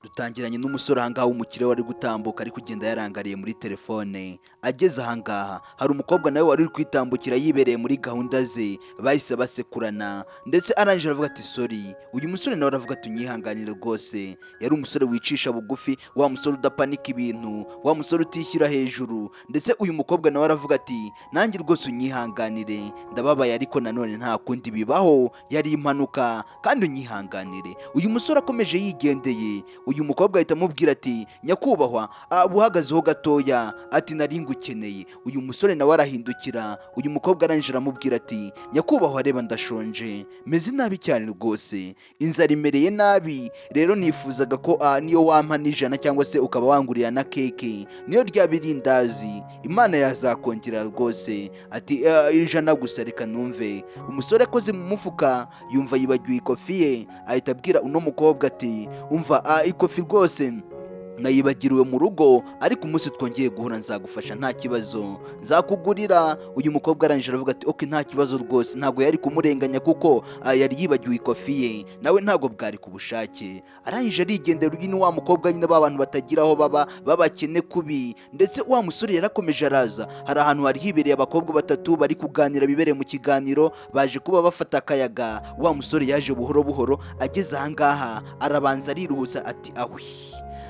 dutangiranye n'umusore ahangaha w'umukire wari gutambuka ari kugenda yarangariye muri telefone. Ageze ahangaha hari umukobwa nawe wari uri kwitambukira yibereye muri gahunda ze, bahise basekurana ndetse arangije aravuga ati sorry. Uyu musore nawe aravuga ati unyihanganire rwose. Yari umusore wicisha bugufi, wa musore udapanika ibintu, wa musore utishyira hejuru, ndetse uyu mukobwa nawe aravuga ati nanjye rwose unyihanganire, ndababaye ariko nanone nta kundi bibaho, yari impanuka kandi unyihanganire. Uyu musore akomeje yigendeye, uyu mukobwa ahita amubwira ati nyakubahwa uhagazeho gatoya, ati nari ngukeneye. Uyu musore nawe arahindukira, uyu mukobwa arangije aramubwira ati nyakubahwa reba ndashonje, meze nabi cyane rwose, inzara imereye nabi, rero nifuzaga ko niyo wampa n'ijana cyangwa se ukaba wangurira na keke, niyo ryaba irindazi Imana yazakongera rwose. Ati ijana gusa reka numve. Umusore akoze mu mufuka yumva yibagiwe ikofi ye, ahita abwira uno mukobwa ati umva ikofi rwose nayibagiriwe mu rugo, ariko umunsi twongeye guhura nzagufasha nta kibazo, nzakugurira. Uyu mukobwa arangije aravuga ati okay nta kibazo rwose. Ntabwo yari kumurenganya kuko yari yibagiwe ikofi ye, nawe ntabwo bwari ku bushake. Arangije arigendera. Uyu ni wa mukobwa nyine b'abantu batagira aho baba, babakene kubi. Ndetse wa musore yarakomeje araza. Hari ahantu hari hibereye abakobwa batatu bari kuganira, bibereye mu kiganiro, baje kuba bafata akayaga. Wa musore yaje buhoro buhoro, ageze ahangaha arabanza ariruhusa ati ahwi,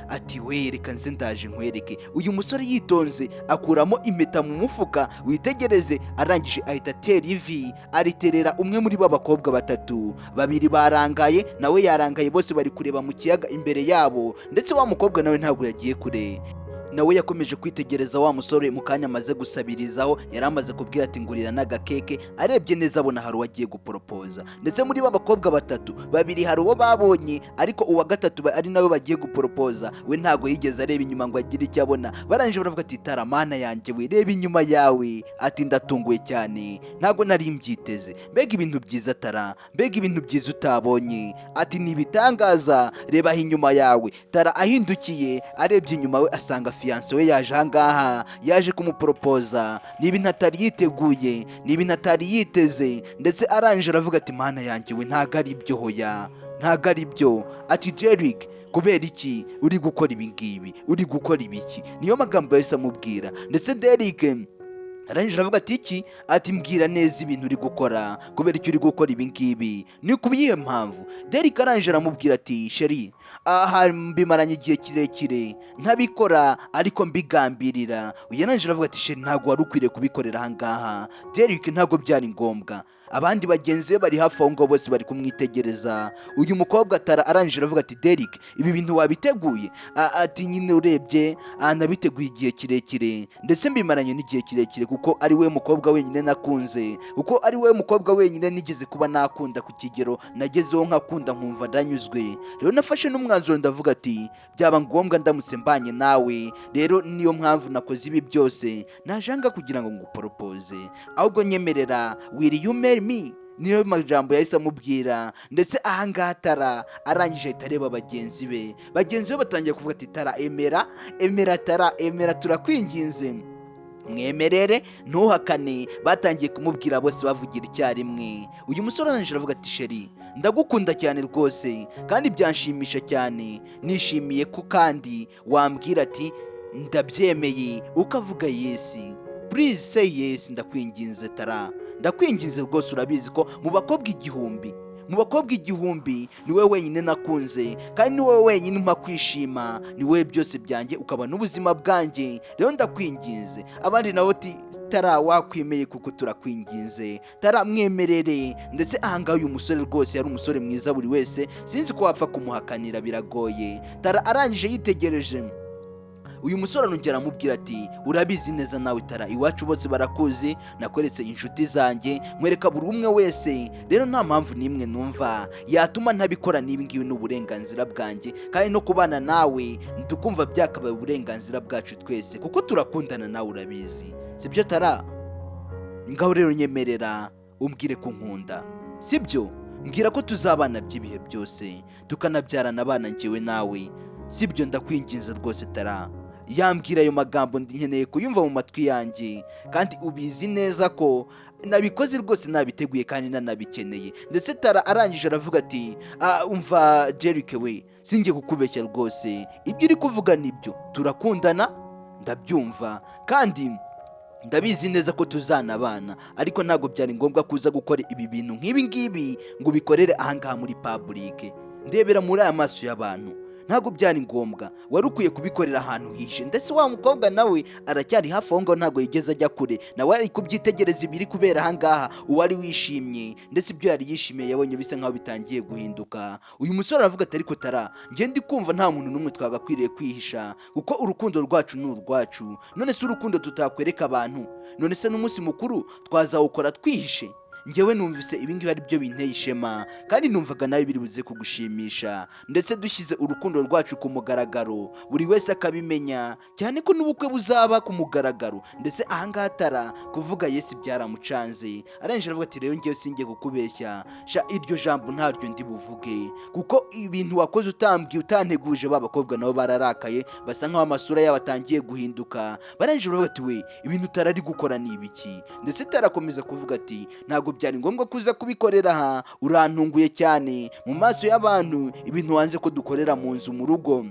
ati we reka nze ndaje nkwereke. Uyu musore yitonze akuramo impeta mu mufuka, witegereze. Arangije ahita atera ivi, ariterera umwe muri ba bakobwa batatu. Babiri barangaye, nawe yarangaye, bose bari kureba mu kiyaga imbere yabo. Ndetse wa mukobwa nawe ntabwo yagiye kure, nawe yakomeje kwitegereza wa musore. Mu kanya amaze gusabirizaho yari amaze kubwira ati ngurira n'agakeke. Arebye neza abona hari uwagiye guporopoza, ndetse muri ba bakobwa batatu, babiri hari uwo babonye, ariko uwa gatatu ari nawe bagiye guporopoza we ntago yigeze areba inyuma ngo agire icyo abona. Barangije baravuga ati taramana yanjye we reba inyuma yawe, ati ndatunguwe cyane, ntago nari mbyiteze, mbega ibintu byiza Tara, mbega ibintu byiza utabonye, ati nibitangaza, reba inyuma yawe. Tara ahindukiye arebye inyuma we asanga fiyanse we yaje ahangaha, yaje kumuporopoza. Ni ibintu atari yiteguye, ni ibintu atari yiteze. Ndetse arangije aravuga ati mana yanjye we ntago ari byo, hoya ntago ari byo. Ati Derrick kubera iki uri gukora ibi ngibi, uri gukora ibiki? Niyo magambo yahise amubwira. Ndetse Derrick arangije aravuga ati iki? Ati mbwira neza ibintu uri gukora, kubera icyo uri gukora ibi ngibi, ni kubiye mpamvu? Derrick arangije aramubwira ati sheri mbimaranye igihe kirekire ntabikora ariko mbigambirira. Uyu arangije aravuga ati sheri ntabwo wari ukwiriye kubikorera ahangaha, Derrick ntabwo byari ngombwa. Abandi bagenzi be bari hafi aho ngo bose bari kumwitegereza. Uyu mukobwa Tara arangije aravuga ati Derrick ibi bintu wabiteguye? Ati nyine urebye nabiteguye igihe kirekire, ndetse mbimaranye n'igihe kirekire, kuko ari we mukobwa wenyine nakunze, kuko ari we mukobwa wenyine nigeze kuba nakunda ku kigero nagezeho nkakunda nkumva ndanyuzwe. Rero nafashe n'umwanzuro ndavuga ati byaba ngombwa ndamutse mbanye nawe, rero niyo mpamvu nakoze ibi byose, najanga kugira ngo nguporopoze, ahubwo nyemerera, will you marry me? Niyo majambo yahise amubwira. Ndetse ahangaha Tara arangije ahita areba bagenzi be batangiye kuvuga ati Tara emera Tara emera, turakwinginze mwemerere ntuhakane. Batangiye kumubwira bose bavugira icyarimwe. Uyu musore arangije aravuga ati sheri ndagukunda cyane rwose kandi byanshimisha cyane, nishimiye ko kandi wambwira ati ndabyemeye, ukavuga yes, please say yes, ndakwinginze Tara, ndakwinginze rwose. Urabizi ko mu bakobwa igihumbi ni wowe wenyine nakunze, kandi ni wowe wenyine umpa kwishima, ni wowe byose byanjye, ukaba n'ubuzima bwanjye, rero ndakwinginze. Abandi nabo ati Tara wakwemeye kuko turakwinginze, Tara mwemerere. Ndetse ahangaha uyu musore rwose yari umusore mwiza, buri wese sinzi ko wapfa kumuhakanira, biragoye. Tara arangije yitegereje uyu musore arongera aramubwira ati urabizi neza nawe Tara, iwacu bose barakuzi, nakweretse inshuti zanjye, mwereka buri umwe wese, rero nta mpamvu n'imwe numva yatuma ntabikora. n'ibi ngibi n'uburenganzira bwanjye, kandi no kubana nawe tukumva byakabaye uburenganzira bwacu twese, kuko turakundana nawe, urabizi sibyo Tara? Ngaho rero nyemerera umbwire ko nkunda, sibyo? Mbwira ko tuzabana by'ibihe byose, tukanabyarana abana njyewe nawe, sibyo? Ndakwinginze rwose Tara. Yambwira ayo magambo nkeneye kuyumva mu matwi yanjye, kandi ubizi neza ko nabikoze rwose, nabiteguye kandi nanabikeneye. Ndetse Tara arangije aravuga ati umva Derrick we, sinjye kukubeshya rwose, ibyo uri kuvuga nibyo, turakundana ndabyumva kandi ndabizi neza ko tuzanabana, ariko ntabwo byari ngombwa kuza gukora ibi bintu nk'ibi ngibi ngo ubikorere ahangaha muri public. Ndebera muri aya maso y'abantu, ntabwo byari ngombwa, wari ukwiye kubikorera ahantu hishe. Ndetse wa mukobwa nawe aracyari hafi aho ngaho, ntabwo yigeze ajya kure, nawe ari kubyitegereza ibiri kubera ahangaha. Uwari wishimye ndetse ibyo yari yishimiye yabonye bisa nkaho bitangiye guhinduka. Uyu musore aravuga ati ariko Tara, njye ndi kumva nta muntu n'umwe twagakwiriye kwihisha, kuko urukundo rwacu ni urwacu. None se urukundo tutakwereka abantu? None se n'umunsi mukuru twazawukora twihishe? Njyewe numvise ibingibi ari byo binteye ishema, kandi numvaga nawe biri buze kugushimisha, ndetse dushyize urukundo rwacu ku mugaragaro, buri wese akabimenya, cyane ko n'ubukwe buzaba ku mugaragaro. Ndetse ahangaha Tara kuvuga Yesu byaramucanze, arangije aravuga ati rero njyewe sinjye kukubeshya, sha iryo jambo ntaryo ndi buvuge, kuko ibintu wakoze utambwiye utanteguje. Ba bakobwa nabo bararakaye, basa nkaho amasura yabo atangiye guhinduka, barangije baravuga ati we, ibintu Tara ari gukora ni ibiki? Ndetse Tara akomeza kuvuga ati ntabwo byari ngombwa kuza kubikorera aha, urantunguye cyane mu maso y'abantu. Ibintu wanze ko dukorera mu nzu mu rugo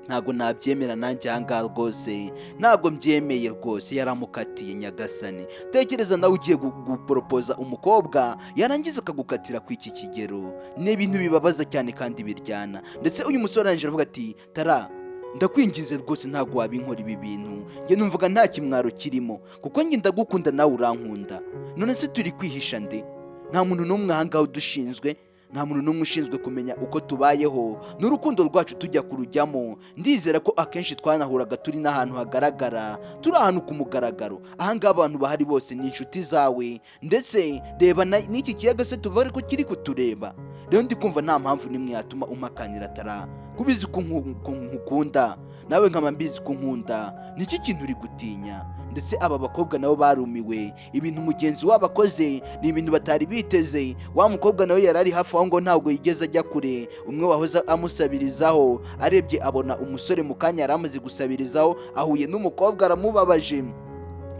ntabwo nabyemera, nanjye ahangaha rwose ntabwo mbyemeye rwose. Yaramukatiye nyagasani. Tekereza nawe ugiye guporopoza umukobwa yarangiza akagukatira ku iki kigero, ni ibintu bibabaza cyane kandi biryana. Ndetse uyu musore arangije aravuga ati Tara, ndakwinginze rwose ntabwo wabinkora ibi bintu, njye numvaga nta kimwaro kirimo, kuko njye ndagukunda nawe urankunda. None se turi kwihisha nde? Nta muntu n'umwe ahangaha udushinzwe, nta muntu n'umwe ushinzwe kumenya uko tubayeho n'urukundo rwacu tujya kurujyamo. Ndizera ko akenshi twanahuraga turi n'ahantu hagaragara, turi ahantu ku mugaragaro. Ahangaha abantu bahari bose ni inshuti zawe, ndetse reba n'iki kiyaga se tuva ko kiri kutureba. Rero ndi kumva nta mpamvu n'imwe yatuma umpakanira Tara, kubizi ko nkukunda, nawe nkaba mbizi ko nkunda. Niki kintu uri gutinya? Ndetse aba bakobwa nabo barumiwe, ibintu mugenzi wabo akoze ni ibintu batari biteze. Wa mukobwa nawe yari ari hafi aho ngo ntabwo yigeze ajya kure. Umwe wahoze amusabirizaho arebye abona umusore mu kanya yari amaze gusabirizaho ahuye n'umukobwa aramubabaje.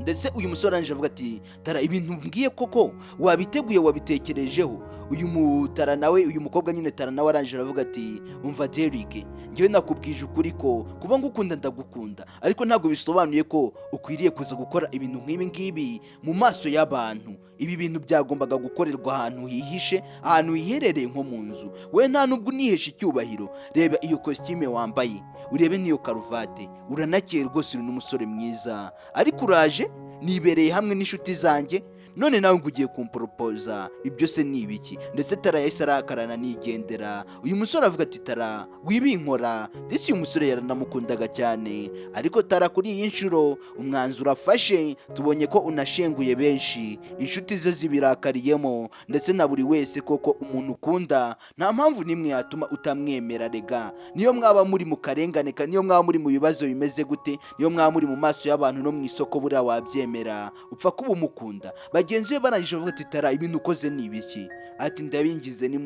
Ndetse uyu musore arangije avuga ati Tara, ibintu mbwiye koko wabiteguye, wabitekerejeho? Uyu mutara nawe, uyu mukobwa nyine Tara nawe arangije aravuga ati umva Derek, njyewe nakubwije ukuri ko kuba ngukunda ndagukunda, ariko ntabwo bisobanuye ko ukwiriye kuza gukora ibintu nk'ibi ngibi mu maso y'abantu. Ibi bintu byagombaga gukorerwa ahantu hihishe, ahantu hiherereye nko mu nzu. We nta nubwo unihesha icyubahiro. Reba iyo costume wambaye, urebe n'iyo karuvate, uranakeye rwose, uri n'umusore mwiza, ariko uraje nibereye hamwe n'inshuti zanjye, none nawe ngo ugiye kumporopoza, ibyo se ni ibiki? Ndetse Tara yahise arakarana nigendera. Uyu musore avuga ati Tara, wibinkora. Ndetse uyu musore yaranamukundaga cyane, ariko Tara kuri iyi nshuro umwanzuro afashe tubonye ko unashenguye benshi, inshuti ze zibirakariyemo, ndetse na buri wese koko umuntu ukunda nta mpamvu n'imwe yatuma utamwemera. Rega niyo mwaba muri mu karengane, niyo mwaba muri mu bibazo bimeze gute, niyo mwaba muri mu maso y'abantu no mu isoko, buriya wabyemera, upfa kuba umukunda. Bagenzi be barangije bavuga ati Tara, ibintu ukoze ni ibiki? Ati ndabingize ni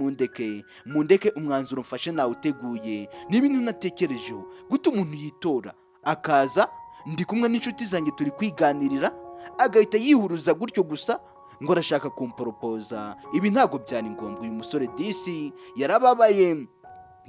mundeke umwanzuro mfashe nawe uteguye, ni ibintu natekerejeho. Gute umuntu yitora akaza, ndi kumwe n'inshuti zanjye turi kwiganirira, agahita yihuruza gutyo gusa ngo arashaka kumporopoza? Ibi ntabwo byari ngombwa. Uyu musore disi yarababaye,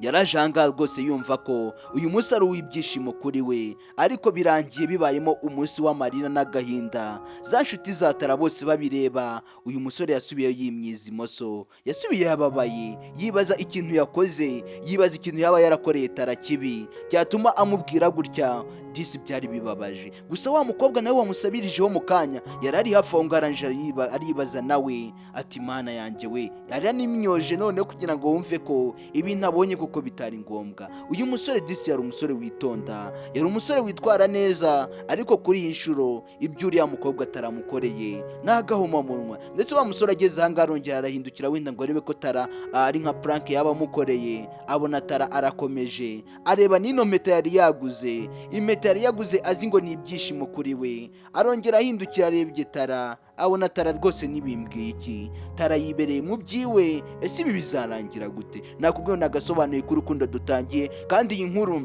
yaraje ahangaha rwose yumva ko uyu munsi ari uw'ibyishimo kuri we, ariko birangiye bibayemo umunsi w'amarira n'agahinda. Za nshuti za Tara bose babireba, uyu musore yasubiyeyo yimyiza imoso, yasubiye yababaye, yibaza ikintu yakoze, yibaza ikintu yaba yarakoreye Tara kibi cyatuma amubwira gutya. Disi byari bibabaje. Gusa wa mukobwa nawe wamusabirijeho mu kanya yari ari hafi aho ngaranje aribaza nawe ati Mana yanjye we, yari animyoje none kugira ngo wumve ko ibintu abonye kuko bitari ngombwa. Uyu musore disi yari umusore witonda, yari umusore witwara neza, ariko kuri iyi nshuro ibyo uriya mukobwa ataramukoreye nagahoma munwa. Ndetse wa musore ageze ahangaha arongera arahindukira wenda ngo arebe ko Tara ari nka prank yaba amukoreye. Abona Tara arakomeje, areba n'ino mpeta yari yaguze, impeta yari yaguze azi ngo ni ibyishimo kuri we. Arongera ahindukira arebye Tara, abona Tara rwose nibimbwiye iki. Tara yibereye mu byiwe, ese ibi bizarangira gute? Nakubwiye nagasobanuye ko urukundo dutangiye, kandi iyi nkuru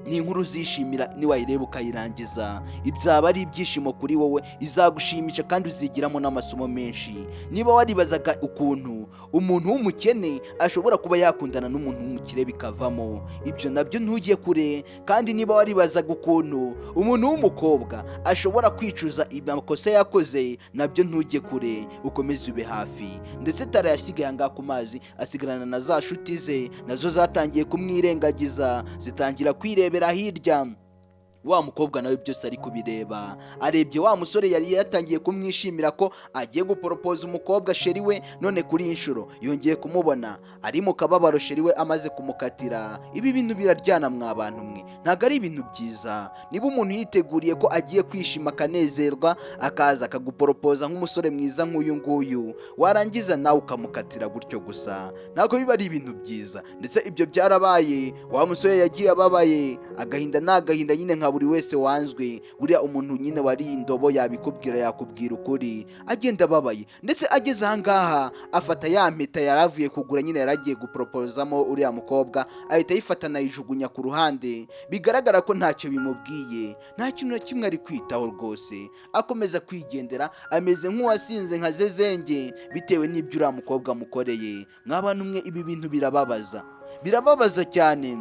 ni inkuru uzishimira niwayireba ukayirangiza. Ibyaba ari ibyishimo kuri wowe, izagushimisha kandi uzigiramo n'amasomo menshi. Niba waribazaga ukuntu umuntu w'umukene ashobora kuba yakundana n'umuntu w'umukire bikavamo, ibyo nabyo ntujye kure. kandi niba waribazaga ukuntu umuntu w'umukobwa ashobora kwicuza amakosa yakoze, nabyo ntujye kure, ukomeze ube hafi. ndetse Tara yasigaye ahangaha ku mazi, asigarana na za nshuti ze, nazo zatangiye kumwirengagiza, zitangira kwirebera hirya. Wa mukobwa nawe byose ari kubireba, arebye wa musore yari yatangiye kumwishimira ko agiye guporopoza umukobwa sheri we, none kuri iyi nshuro yongeye kumubona ari mu kababaro sheri we amaze kumukatira. Ibi bintu biraryana mwa bantu mwe, ntabwo ari ibintu byiza. Niba umuntu yiteguriye ko agiye kwishima akanezerwa, akaza akaguporopoza nk'umusore mwiza nk'uyu nguyu, warangiza nawe ukamukatira gutyo gusa, ntabwo biba ari ibintu byiza. ndetse ibyo byarabaye, wa musore yagiye ababaye, agahinda ni agahinda nyine nka buri wese wanzwe. Buriya umuntu nyine wari indobo yabikubwira, yakubwira ukuri, agenda ababaye. ndetse ageze ahangaha afata ya mpeta yaravuye kugura, nyine yaragiye guproposamo uriya mukobwa, ahita ayifata anayijugunya ku ruhande. Bigaragara ko ntacyo bimubwiye, nta kintu na kimwe ari kwitaho rwose. Akomeza kwigendera ameze nk'uwasinze nka zezenge, bitewe n'ibyo uriya mukobwa amukoreye. Mw'abantu mwe, ibi bintu birababaza cyane.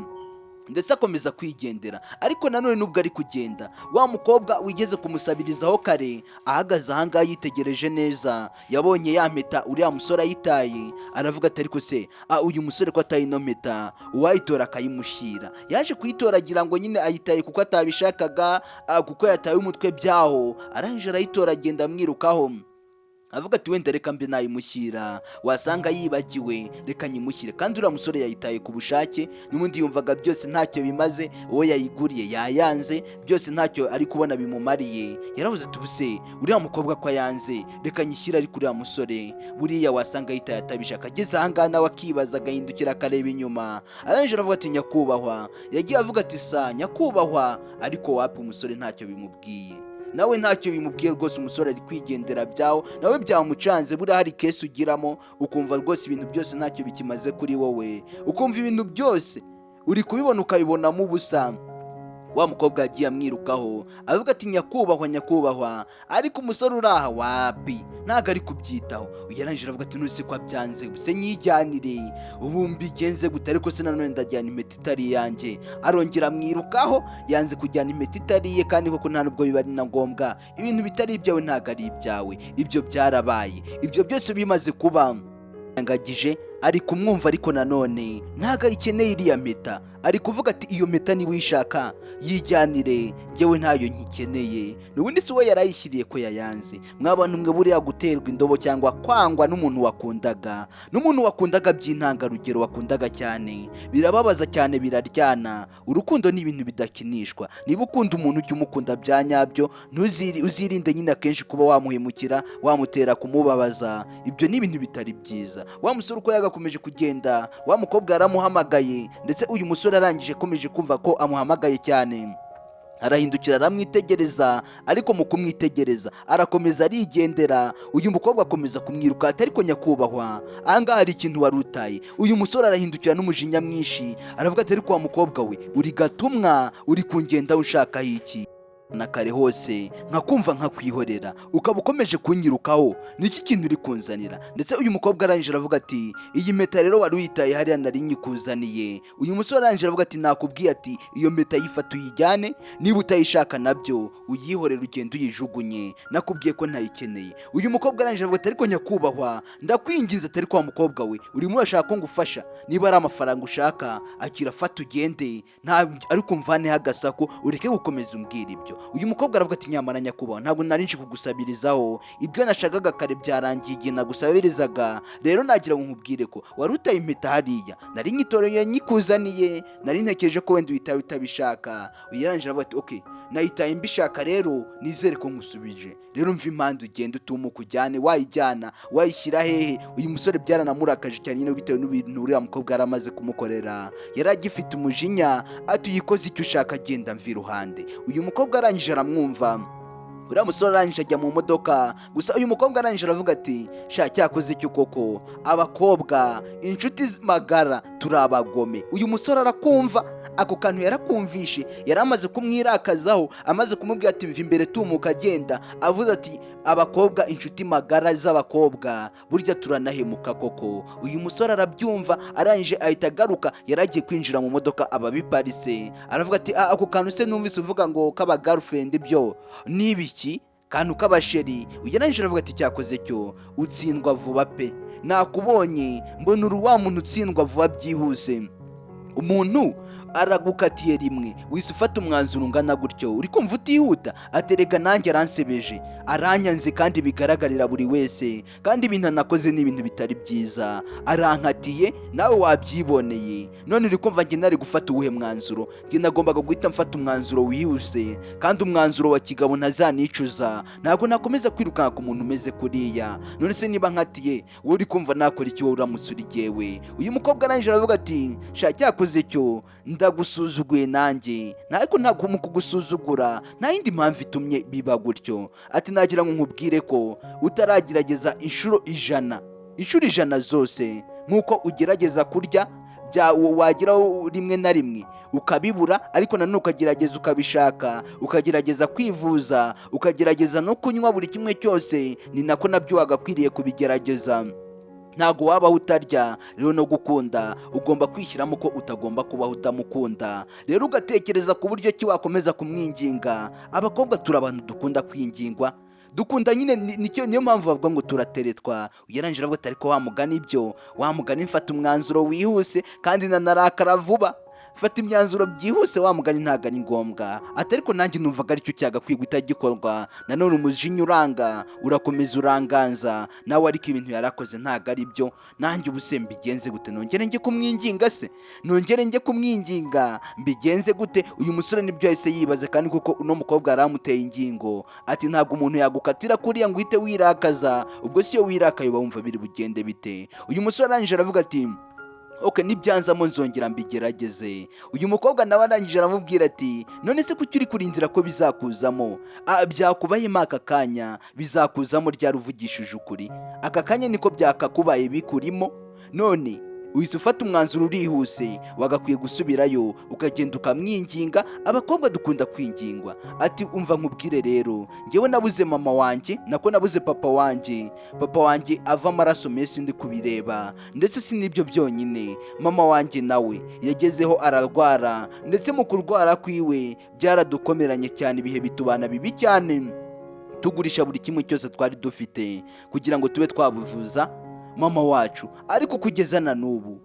ndetse akomeza kwigendera. Ariko nanone nubwo ari kugenda, wa mukobwa wigeze kumusabirizaho kare ahagaze ahangaha yitegereje neza, yabonye ya mpeta uriya musore ayitaye, aravuga ati ariko se uyu musore ko ataye ino mpeta, uwayitora akayimushyira. Yaje kuyitora agira ngo nyine ayitaye kuko atabishakaga, kuko yataye umutwe byaho. arangije arayitora, agenda amwirukaho, avuga ati wenda reka mbe nayimushyira, wasanga yibagiwe, reka nyimushyire. kandi uriya musore yayitaye ku bushake, n'ubundi yumvaga byose ntacyo bimaze, uwo yayiguriye yayanze, byose ntacyo ari kubona bimumariye. yaravuze ati ubuse uriya mukobwa ko yanze, reka nyishyire ariko uriya musore buriya wasanga yitaye atabishaka. ageze ahangaha nawe akibaza, agahindukira akareba inyuma, arangije aravuga ati nyakubahwa. yagiye avuga ati sa nyakubahwa, ariko wapi umusore ntacyo bimubwiye, nawe ntacyo bimubwiye rwose. umusore ari kwigendera byawo, nawe byamucanze. buriya hari kesi ugiramo ukumva rwose ibintu byose ntacyo bikimaze kuri wowe, ukumva ibintu byose uri kubibona ukabibonamo ubusa. wa mukobwa yagiye amwirukaho avuga ati nyakubahwa nyakubahwa, ariko umusore uraha wapi, ntago ari kubyitaho. yarangije aravuga ati nuse ko abyanze, buse nyijyanire, ubu mbigenze gute? ariko se nanone ndajyana impeta itari yanjye. arongera amwirukaho, yanze kujyana impeta itariye, kandi koko nta nubwo biba ari na ngombwa. ibintu bitari ibyawe ntago ari ibyawe. ibyo byarabaye, ibyo byose bimaze kuba. yangagije ari kumwumva, ariko nanone ntago ayikeneye iriya mpeta. ari kuvuga ati iyo mpeta niba uyishaka yijyanire, njyewe ntayo nkikeneye. n'ubundi si we yarayishyiriye ko yayanze. mw'abantu mwe, buriya guterwa indobo cyangwa kwangwa n'umuntu wakundaga by'intangarugero, wakundaga cyane, birababaza cyane, biraryana. urukundo ni ibintu bidakinishwa. niba ukunda umuntu ujye umukunda bya nyabyo, uzirinde nyine akenshi kuba wamuhemukira, wamutera kumubabaza. ibyo ni ibintu bitari byiza. wa musore uko yagakomeje kugenda, wa mukobwa yaramuhamagaye, ndetse uyu musore arangije akomeje kumva ko amuhamagaye cyane, arahindukira aramwitegereza. ariko mu kumwitegereza arakomeza arigendera. uyu mukobwa akomeza kumwiruka ati ariko nyakubahwa, ahangaha hari ikintu wari utaye. uyu musore arahindukira n'umujinya mwinshi, aravuga ati ariko wa mukobwa we, uri gatumwa, uri kungenda ushakaho iki? na kare hose nkakumva nkakwihorera, ukaba ukomeje kunyirukaho, niki kintu uri kunzanira? ndetse uyu mukobwa arangije aravuga ati iyi mpeta rero wari uyitaye hariya nari nyikuzaniye. uyu musore arangije aravuga ati nakubwiye ati iyo mpeta yifata uyijyane, niba utayishaka nabyo uyihorere ugende uyijugunye, nakubwiye ko ntayikeneye. uyu mukobwa arangije aravuga ati ariko nyakubahwa, ndakwinginze atari kwa mukobwa we, urimo urashaka ko ngufasha? niba ari amafaranga ushaka akira, fata ugende, ariko mvaneho agasako, ureke gukomeza umbwira ibyo. uyu mukobwa aravuga ati nyamara nyakubahwa, ntabwo nari nje kugusabirizaho, ibyo nashakaga kare byarangiye igihe nagusabirizaga. rero nagira ngo nkubwire ko wari utaye impeta hariya, nari nyitoreye nyikuzaniye, nari ntekereje ko wenda uyitaye utabishaka. yarangije aravuga ati okay, nayitaye mbishaka, rero nizere ko nkusubije. rero mva impande ugenda utumuka ujyane, wayijyana wayishyira hehe? uyu musore byaranamurakaje cyane nyine, bitewe n'ibintu uriya mukobwa yari amaze kumukorera. yari agifite umujinya, ati uyikoze icyo ushaka, agenda mva iruhande. uyu mukobwa arangije aramwumva, uriya musore arangije ajya mu modoka. gusa uyu mukobwa arangije aravuga ati sha cyakoze icyo koko, abakobwa inshuti magara turi abagome. Uyu musore arakumva, ako kantu yarakumvishe, yari amaze kumwirakazaho, amaze kumubwira ati mva imbere tumuka agenda, avuze ati abakobwa inshuti magara z'abakobwa burya turanahemuka koko. Uyu musore arabyumva, arangije ahita agaruka, yaragiye kwinjira mu modoka ababiparitse, aravuga ati ako kantu se numvise uvuga ngo kaba girlfriend byo nibiki kantu k'abasheri. Ugereranyije aravuga ati cyakoze cyo utsindwa vuba pe, nakubonye mbona uri wa muntu utsindwa vuba byihuse. Umuntu aragukatiye rimwe wise ufata umwanzuro ungana gutyo, uri kumva utihuta? Aterega nanjye aransebeje, aranyanze kandi bigaragarira buri wese, kandi ibintu nakoze ni ibintu bitari byiza, arankatiye nawe wabyiboneye. None uri kumva njye nari gufata uwuhe mwanzuro? Njye nagombaga guhita mfata umwanzuro wihuse, kandi umwanzuro wa kigabo ntazanicuza. Ntabwo nakomeza kwirukana ku muntu umeze kuriya. None se niba nkatiye wowe uri kumva nakora iki wowe uramusura igewe? Uyu mukobwa arangije aravuga ati sha cyakoze cyo ndagusuzuguye nanjye, ariko ntabwo mu kugusuzugura nta yindi mpamvu itumye biba gutyo. Ati nagira ngo nkubwire ko utaragerageza inshuro ijana zose nk'uko ugerageza kurya wageraho rimwe na rimwe ukabibura, ariko nanone ukagerageza ukabishaka, ukagerageza kwivuza, ukagerageza no kunywa buri kimwe cyose, ni nako nabyo wagakwiriye kubigerageza. Ntago wabaho utarya rero no gukunda, ugomba kwishyiramo ko utagomba kubaho utamukunda. Rero ugatekereza ku buryo ki wakomeza kumwinginga. Abakobwa turi abantu dukunda kwingingwa, dukunda nyine, niyo mpamvu bavuga ngo turateretwa. Ugereranyije aravuga ati ariko wamugana ibyo, wamugana mfata umwanzuro wihuse kandi nanarakara vuba, fata imyanzuro byihuse, wamugani ntago ari ngombwa. Ati ariko nanjye numvaga aricyo cyagakwiye guhita gikorwa. Nanone umujinya uranga urakomeza uranganza nawe, ariko ibintu yarakoze ntago ari byo. Nanjye ubuse mbigenze gute? Nongere njye kumwinginga se? Nongere njye kumwinginga mbigenze gute? Uyu musore nibyo yahise yibaza, kandi kuko uno mukobwa aramuteye ingingo. Ati ntago umuntu yagukatira kuriya ngo uhite wirakaza, ubwo siyo wirakaye uba wumva biri bugende bite? Uyu musore arangije aravuga ati okay, nibyanzamo nzongera mbigerageze. Uyu mukobwa nawe arangije aramubwira ati none se kuki uri kurindira ko bizakuzamo? Byakubayemo aka kanya, bizakuzamo ryari uvugishije ukuri? Aka kanya niko byakakubaye bikurimo. None uhise ufata umwanzuro urihuse, wagakwiye gusubirayo ukagenda ukamwinginga. Abakobwa dukunda kwingingwa. Ati umva nkubwire rero, ngewe nabuze mama wanjye, nako nabuze papa wanjye ava amaraso menshi ndi kubireba. Ndetse si nibyo byonyine, mama wanjye nawe yagezeho ararwara, ndetse mu kurwara kwiwe byaradukomeranye cyane, ibihe bitubana bibi cyane, tugurisha buri kimwe cyose twari dufite kugira ngo tube twabuvuza mama wacu. Ariko kugeza na n'ubu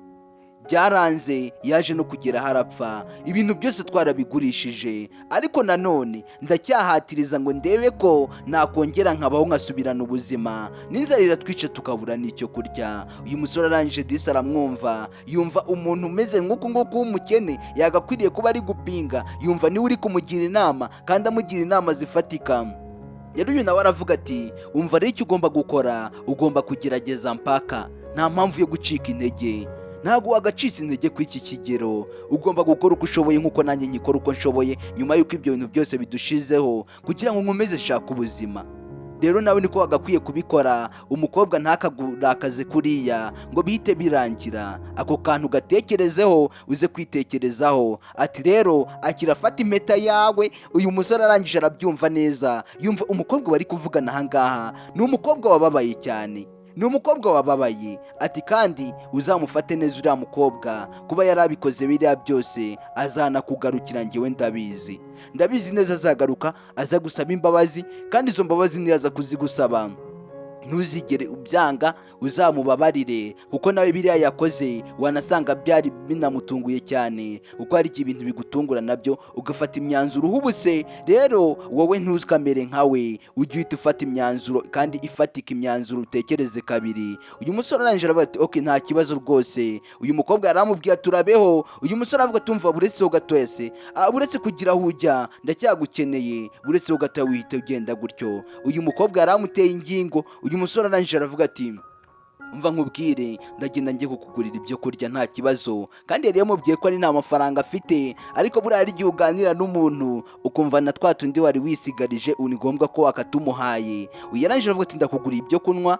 byaranze, yaje no kugera harapfa, ibintu byose twarabigurishije. Ariko nanone ndacyahatiriza ngo ndebe ko nakongera nkabaho nkasubirana ubuzima, n'inzara iratwica tukabura n'icyo kurya. Uyu musore arangije disi aramwumva, yumva umuntu umeze nk'uku nguku w'umukene yagakwiriye kuba ari gupinga, yumva niwe uri kumugira inama, kandi amugira inama zifatika. Rero uyu nawe aravuga ati umva rero icyo ugomba gukora, ugomba kugerageza mpaka, nta mpamvu yo gucika intege. Ntabwo wagacitse intege ku iki kigero, ugomba gukora uko ushoboye nk'uko nanjye nyikora uko nshoboye nyuma y'uko ibyo bintu byose bidushizeho, kugira ngo nkomeze shaka ubuzima. Rero nawe niko wagakwiye kubikora. Umukobwa ntakagurakaze kuriya ngo bihite birangira. Ako kantu gatekerezeho, uze kwitekerezaho. Ati rero akira fata impeta yawe. Uyu musore arangije arabyumva neza, yumva umukobwa bari kuvugana ahangaha ni umukobwa wababaye cyane, ni umukobwa wababaye. Ati kandi uzamufate neza uriya mukobwa, kuba yarabikoze biriya byose azanakugarukira, njyewe ndabizi neza azagaruka, aza gusaba imbabazi, kandi izo mbabazi niyaza kuzigusaba ntuzigere ubyanga, uzamubabarire, kuko nawe biriya yakoze wanasanga byari binamutunguye cyane, kuko hari ibintu bigutungura nabyo ugafata imyanzuro uhubuse. Rero wowe ntuzikamere nkawe, ujye uhita ufata imyanzuro kandi ifatika, imyanzuro utekereze kabiri. Uyu musore arangije aravuga ati okay, nta kibazo rwose. Uyu mukobwa yaramubwiye turabeho. Uyu musore avuga tumva buretseho gatoya se, buretse kugira aho ujya ndacyagukeneye, buretseho gatoya wihita ugenda gutyo. Uyu mukobwa yaramuteye ingingo. Uyu musore arangije aravuga ati umva nkubwire, ndagenda njye kukugurira ibyo kurya nta kibazo. Kandi yari yamubwiye ko ari nta mafaranga afite, ariko buriya hari igihe uganira n'umuntu ukumva na twa tundi wari wisigarije ni ngombwa ko wakatumuhaye. Yarangije aravuga ati ndakugurira ibyo kunywa,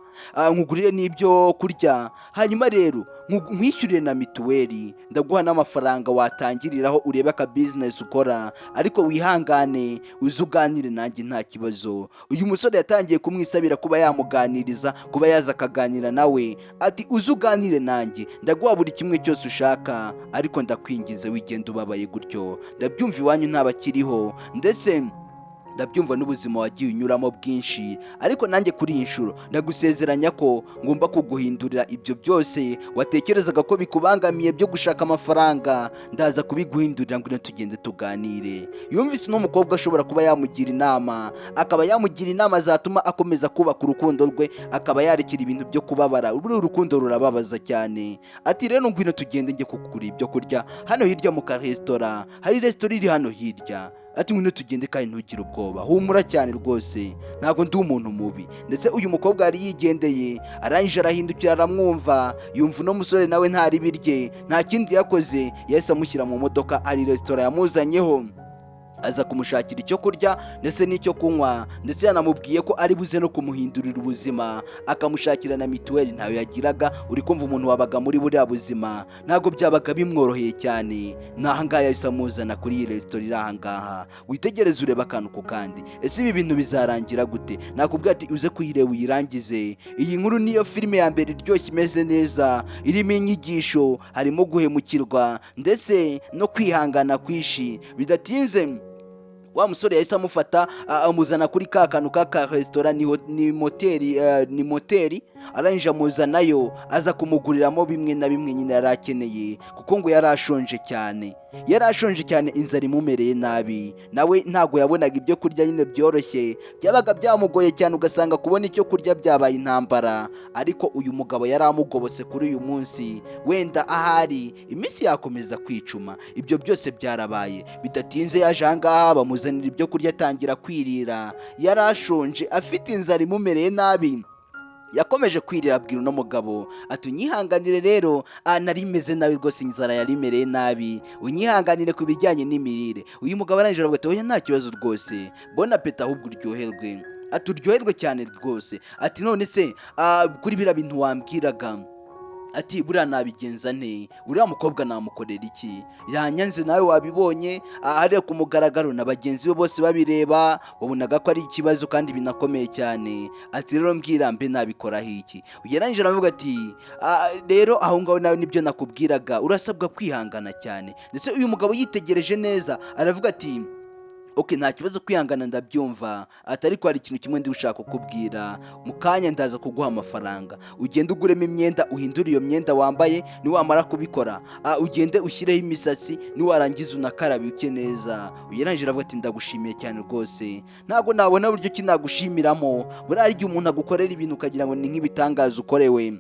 nkugurire n'ibyo kurya, hanyuma rero nkwishyurire na mituweli, ndaguha n'amafaranga watangiriraho urebe aka business ukora, ariko wihangane uze uganire nanjye nta kibazo. Uyu musore yatangiye kumwisabira kuba yamuganiriza, kuba yaza akaganira nawe, ati uze uganire nanjye, ndaguha buri kimwe cyose ushaka, ariko ndakwinginze wigenda ubabaye gutyo. Ndabyumva iwanyu ntabakiriho, ndetse ndabyumva n'ubuzima wagiye unyuramo bwinshi, ariko nanjye kuri iyi nshuro ndagusezeranya ko ngomba kuguhindurira ibyo byose watekerezaga ko bikubangamiye byo gushaka amafaranga, ndaza kubiguhindurira, ngwino tugende tuganire. Yumvise uno mukobwa ashobora kuba yamugira inama, akaba yamugira inama zatuma akomeza kubaka urukundo rwe, akaba yarekera ibintu byo kubabara. Uru urukundo rurababaza cyane. Ati rero ngwino tugende njye kukugura ibyo kurya hano hirya mu karesitora, hari resitora iri hano hirya. Ati ngwino tugende kandi ntugire ubwoba, humura cyane rwose, ntabwo ndi umuntu mubi. Ndetse uyu mukobwa yari yigendeye, arangije arahindukira aramwumva, yumva uno musore nawe ntari birye, nta kindi yakoze, yahise amushyira mu modoka, ari resitora yamuzanyeho, aza kumushakira icyo kurya ndetse n'icyo kunywa, ndetse yanamubwiye ko ari buze no kumuhindurira ubuzima, akamushakira na mituweli ntayo yagiraga. Uri kumva umuntu wabaga muri buriya buzima ntabwo byabaga bimworoheye cyane. N'ahangaha yahise amuzana kuri iyi resitora iri ahangaha, witegereze urebe akantu ku kandi, ese ibi bintu bizarangira gute? Nakubwira ati uze kuyireba uyirangize. Iyi nkuru niyo filime ya mbere iryoshye imeze neza, irimo inyigisho, harimo guhemukirwa ndetse no kwihangana kwishi. Bidatinze wa musore yahise amufata, amuzana kuri ka kantu ka resitora, ni moteri, arangije amuzanayo, aza kumuguriramo bimwe na bimwe nyine yari akeneye, kuko ngo yari ashonje cyane, inzara imumereye nabi, nawe ntago yabonaga ibyo kurya nyine byoroshye, byabaga byamugoye cyane, ugasanga kubona icyo kurya byabaye intambara. Ariko uyu mugabo yari amugobotse kuri uyu munsi, wenda ahari iminsi yakomeza kwicuma. Ibyo byose byarabaye. Bidatinze yaje ahangaha, bamuzanira ibyo kurya, atangira kwirira, yari ashonje, afite inzara imumereye nabi. Yakomeje kwirira, abwira uno mugabo ati unyihanganire rero, nari meze nabi rwose, inzara yari imereye nabi, unyihanganire ku bijyanye n'imirire. Uyu mugabo arangije aravuga ati oya nta kibazo rwose, bona peta ahubwo uryoherwe. Ati uryoherwe cyane rwose. Ati none se kuri biriya bintu wambwiraga, ati buriya nabigenza nte, uriya mukobwa namukorera iki? Yanyanze nawe wabibonye, hariya ku mugaragaro na bagenzi be bose babireba, wabonaga ko ari ikibazo kandi binakomeye cyane. Ati rero mbwira mbe nabikoraho iki? Yarangije aravuga ati rero aho ngaho nawe nibyo nakubwiraga, urasabwa kwihangana cyane. Ndetse uyu mugabo yitegereje neza aravuga ati okay, nta kibazo, kwihangana ndabyumva, ariko hari ikintu kimwe ndi gushaka kukubwira. Mu kanya ndaza kuguha amafaranga, ugende uguremo imyenda, uhindure iyo myenda wambaye, niwamara kubikora ugende ushyireho imisatsi, niwarangiza unakarabe uke neza. Yarangije aravuga ati ndagushimiye cyane rwose, ntabwo nabona buryo ki nagushimiramo. Buriya igihe umuntu agukorera ibintu ukagira ngo ni nk'ibitangaza ukorewe.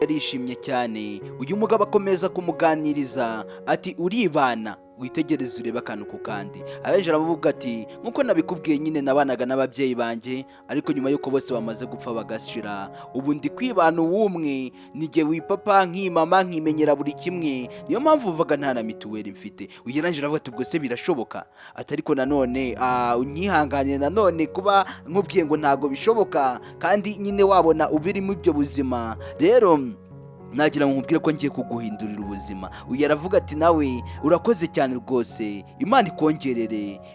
Yarishimye cyane. Uyu mugabo akomeza kumuganiriza ati uribana, witegereze urebe akantu ku kandi. Arangije aravuga ati nkuko nabikubwiye nyine nabanaga n'ababyeyi banjye, ariko nyuma y'uko bose bamaze gupfa bagashira, ubu ndi kwibana uw'umwe, nijye wipapa nkimama nkimenyera buri kimwe, niyo mpamvu uvuga nta na mituweli mfite. Yarangije aravuga ati ubwo se birashoboka? Ati ariko nanone unyihanganiye nanone kuba nkubwiye ngo ntago bishoboka, kandi nyine wabona ubirimo ibyo buzima. Rero nagira ngo nkubwire ko ngiye kuguhindurira ubuzima. Yaravuga ati nawe urakoze cyane rwose,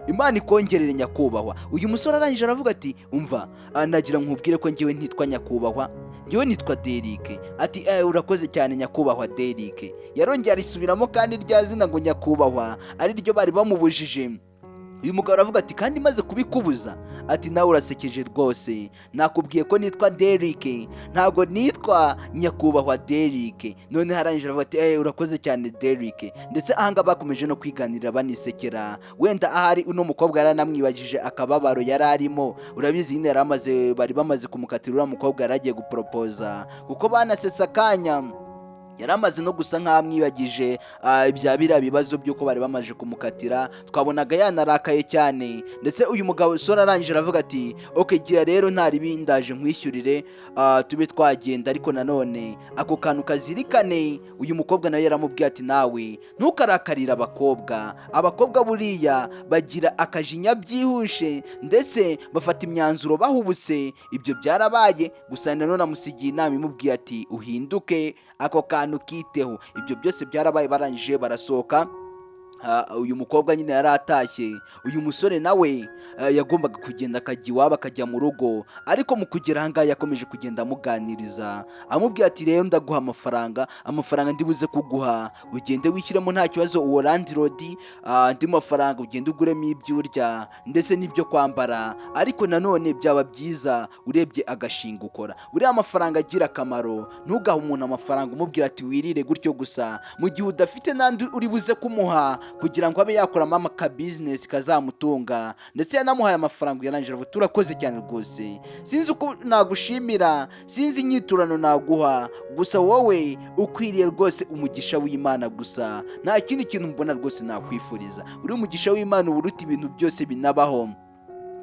Imana ikongerere nyakubahwa. Uyu musore arangije aravuga ati umva, nagira ngo nkubwire ko ngiwe ntitwa nyakubahwa, ngiwe nitwa Derike. Ati urakoze cyane nyakubahwa Derike. Yarongera arisubiramo kandi rya zina ngo nyakubahwa ari ryo bari bamubujije. Uyu mugabo aravuga ati kandi maze kubikubuza? Ati nawe urasekeje rwose, nakubwiye ko nitwa Derike, ntabwo nitwa nyakubahwa Derike. None harangije aravuga ati urakoze cyane Derike. Ndetse ahanga bakomeje no kwiganirira banisekera, wenda ahari uno mukobwa yaranamwibagije akababaro yari arimo. Urabizi nyine bari bamaze kumukatira uriya mukobwa yaragiye guporopoza, kuko banasetse akanya yaramaze no gusa nk'amwibagije ibya biriya bibazo by'uko bari bamaje kumukatira. Twabonaga yanarakaye cyane. Ndetse uyu mugabo sora arangije aravuga ati okay, gira rero ntari bindaje nkwishyurire, tube twagenda, ariko nanone ako kantu kazirikane. Uyu mukobwa nawe yaramubwiye ati nawe ntukarakarira abakobwa buriya bagira akajinya byihushe, ndetse bafata imyanzuro bahubutse. Ibyo byarabaye, gusa nanone amusigiye inama imubwiye ati uhinduke, ako kantu kiteho. Ibyo byose byarabaye, barangije barasohoka. Uyu mukobwa nyine yari atashye, uyu musore nawe yagombaga kugenda akajya iwabo akajya mu rugo, ariko mu kugera ahangaha yakomeje kugenda amuganiriza amubwira ati rero ndaguha amafaranga ndibuze kuguha, ugende wishyiremo nta kibazo uwo landlord, andi mafaranga ugende uguremo ibyo urya ndetse n'ibyo kwambara, ariko nanone byaba byiza urebye agashinga ukora. Buriya amafaranga agira akamaro, ntugahe umuntu amafaranga umubwira ati wirire gutyo gusa mu gihe udafite n'andi uri buze kumuha kugira ngo abe yakoramo aka business kazamutunga. Ndetse yanamuhaye amafaranga, yarangije avuga turakoze cyane rwose, sinzi uko nagushimira, sinzi inyiturano naguha, gusa wowe ukwiriye rwose umugisha w'Imana gusa, nta kindi kintu mbona rwose nakwifuriza. Uri umugisha w'Imana uburuta ibintu byose binabaho,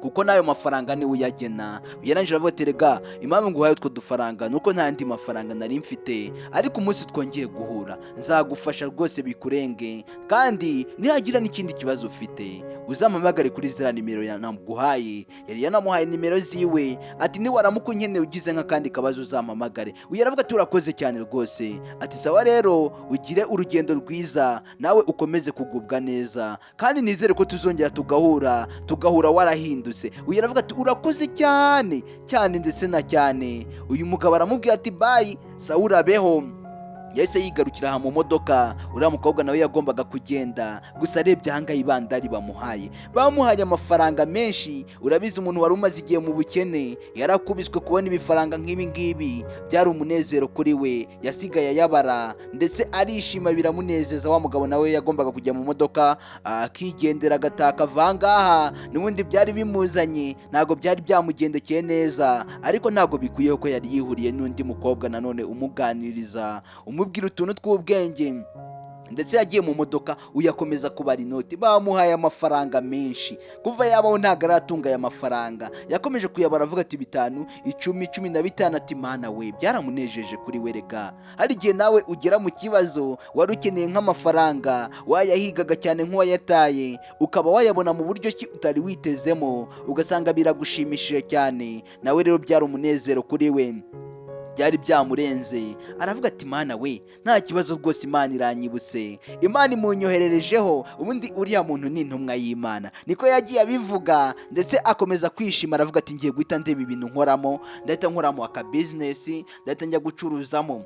kuko nayo mafaranga niwe uyagena. Yarangije avuga ati rega impamvu nguhaye utwo dufaranga nuko nta andi mafaranga nari mfite, ariko umunsi twongeye guhura nzagufasha rwose bikurenge, kandi nihagira n'ikindi kibazo ufite uzampamagare kuri ziriya nimero yanaguhaye. Yari yanamuhaye nimero ziwe, ati niwaramuka unkeneye ugize nk'akandi kabazo uzampamagare. Uyu aravuga ati urakoze cyane rwose, ati sawa rero ugire urugendo rwiza, nawe ukomeze kugubwa neza, kandi nizere ko tuzongera tugahura warahindutse. Uyu aravuga ati urakoze cyane cyane ndetse na cyane. Uyu mugabo aramubwira ati bayi sawa urabeho. Yahise yigarukira aha mu modoka. Uriya mukobwa nawe yagombaga kugenda, gusa arebye ahangaha ibandari bamuhaye amafaranga menshi. Urabizi umuntu wari umaze igihe mu bukene yarakubiswe, kubona ibifaranga nk'ibi ngibi byari umunezero kuri we, yasigaye ayabara ndetse arishima biramunezeza. Wa mugabo nawe yagombaga kujya mu modoka akigendera agataka avangaha, n'ubundi byari bimuzanye ntago byari byamugendekeye neza, ariko ntago bikwiye ko yari yihuriye n'undi mukobwa nanone umuganiriza, umubwira utuntu tw'ubwenge. Ndetse yagiye mu modoka, uyakomeza kubara inoti. Bamuhaye amafaranga menshi, kuva yabaho ntago aratunga aya mafaranga. Yakomeje kuyabara avuga ati 5, 10, 15. Ati mana we byaramunejeje kuri we. Rega hari igihe nawe ugera mu kibazo wari ukeneye nk'amafaranga, wayahigaga cyane nk'uwayataye, ukaba wayabona mu buryo ki utari witezemo, ugasanga biragushimishije cyane. Nawe rero byari umunezero kuri we, byari byamurenze. Aravuga ati mana we nta kibazo rwose, Imana iranyibutse, Imana imunyohererejeho, ubundi uriya muntu ni intumwa y'Imana. Niko yagiye abivuga, ndetse akomeza kwishima. Aravuga ati ngiye guhita ndeba ibintu nkoramo, ndahita nkoramo aka business, ndahita njya gucuruzamo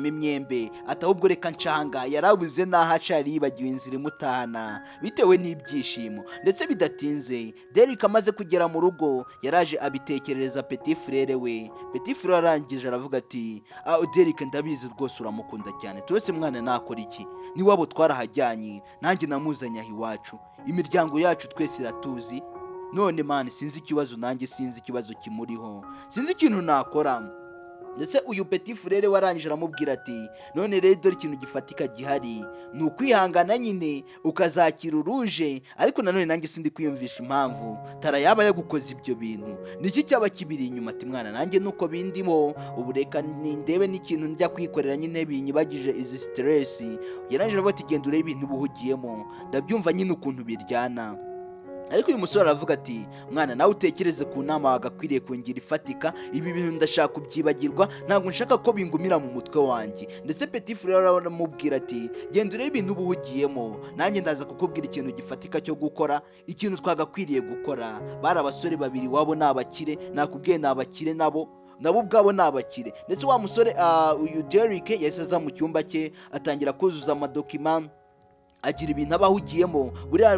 imyembe. Ati ahubwo reka ncanga. Yarabuze n'aho aca, yari yibagiwe inzira imutahana bitewe n'ibyishimo. Ndetse bidatinze Derek amaze kugera mu rugo, yaraje abitekerereza petit frere we. Petit frere arangije aravuga ati Derek ndabizi rwose uramukunda cyane, turetse mwana nakora iki, niwabo twarahajyanye, nanjye namuzanye aho iwacu, imiryango yacu twese iratuzi, none man sinzi ikibazo, nanjye sinzi ikibazo kimuriho, sinzi ikintu nakora. Ndetse uyu petit frere warangije aramubwira ati none rero dore ikintu gifatika gihari, ni ukwihangana nyine ukazakira uruje, ariko nanone nanjye sindi kwiyumvisha impamvu Tara yaba yagukoze ibyo bintu, niki cyaba kibiri inyuma. Ati mwana nanjye nuko bindimo, ubu reka ndebe n'ikintu njya kwikorera nyine binyibagije izi stress. Yarangije avuga ati genda urebe ibintu buhugiyemo, ndabyumva nyine ukuntu biryana. Ariko uyu musore aravuga ati mwana nawe utekereze ku nama wagakwiriye kungira ifatika, ibi bintu ndashaka kubyibagirwa, ntabwo nshaka ko bingumira mu mutwe wanjye. Ndetse petit frere aramubwira ati genda urebe ibintu buhugiyemo, nanjye ndaza kukubwira ikintu gifatika cyo gukora, ikintu twagakwiriye gukora. Bari abasore babiri, wabo ni abakire, nakubwiye ni abakire, nabo ubwabo ni abakire. Ndetse wa musore uyu Derek yahise aza mu cyumba cye, atangira kuzuza amadokima, agira ibintu abahugiyemo. Buriya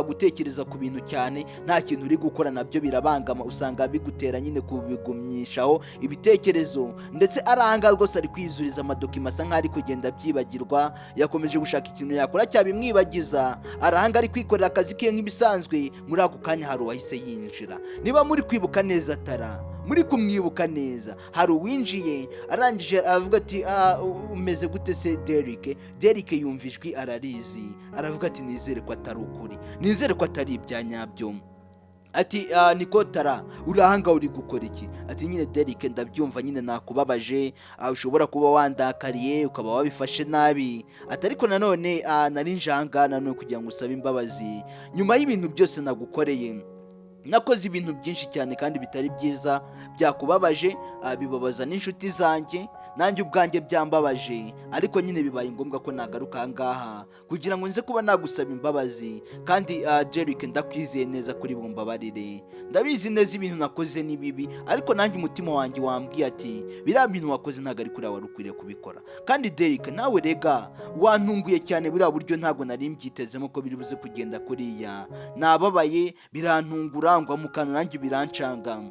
gutekereza ku bintu cyane nta kintu uri gukora nabyo birabangama, usanga bigutera nyine kubigumyishaho ibitekerezo. Ndetse aranga rwose ari kwizuriza amadokima, asa nk'ari kugenda byibagirwa. Yakomeje gushaka ikintu yakora cyabimwibagiza, aranga ari kwikorera akazi ke nk'ibisanzwe. Muri ako kanya hari uwahise yinjira. Niba muri kwibuka neza Tara, muri kumwibuka neza, hari uwinjiye. Arangije aravuga ati umeze gute se Derek? Derek yumva ijwi ararizi, aravuga ati nizere ko atari ukuri, nizere ko atari ibya nyabyo. Ati niko Tara urahanga uri gukora iki? Ati nyine Derek ndabyumva nyine nakubabaje, ushobora kuba wandakariye ukaba wabifashe nabi. Ati ariko nanone nari njanga nanone kugira ngo usabe imbabazi nyuma y'ibintu byose nagukoreye. Nakoze ibintu byinshi cyane kandi bitari byiza, byakubabaje, bibabaza n'inshuti zanjye, nanjye ubwanjye byambabaje, ariko nyine bibaye ngombwa ko nagaruka ahangaha kugira ngo nze kuba nagusaba imbabazi. Kandi Jerick, ndakwizeye neza kuri bumbabarire, ndabizi neza ibintu nakoze ni bibi, ariko nanjye umutima wanjye wambwiye ati biriya bintu wakoze ntabwo ari kuriya wari ukwiriye kubikora. Kandi Jerick, nawe rega wantunguye cyane, buriya buryo ntabwo nari mbyitezemo ko biri buze kugenda kuriya. Nababaye, birantungura, ngwa mu kanwa nanjye birancanga.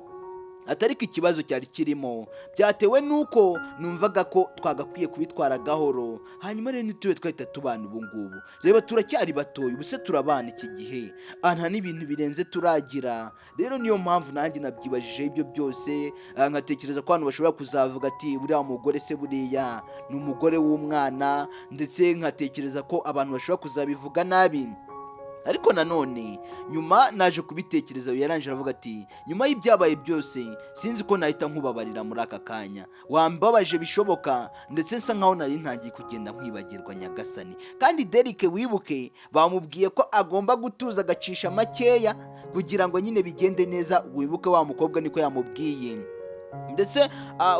Atariko ikibazo cyari kirimo byatewe nuko numvaga ko twagakwiye kubitwara gahoro, hanyuma rero nitube twahita tubana ubu ngubu. Reba turacyari batoye, ubuse turabana iki gihe, nta n'ibintu birenze turagira. Rero niyo mpamvu nanjye nabyibajije ibyo byose, nkatekereza ko abantu bashobora kuzavuga ati buriya mugore se buriya ni umugore w'umwana, ndetse nkatekereza ko abantu bashobora kuzabivuga nabi. Ariko nanone nyuma naje kubitekereza, yaranje aravuga ati nyuma y'ibyabaye byose sinzi ko nahita nkubabarira muri aka kanya, wambabaje bishoboka, ndetse nsa nkaho nari ntangiye kugenda nkwibagirwa nyagasani. Kandi Derek wibuke bamubwiye ko agomba gutuza agacisha makeya kugira ngo nyine bigende neza. Wibuke wa mukobwa niko yamubwiye, ndetse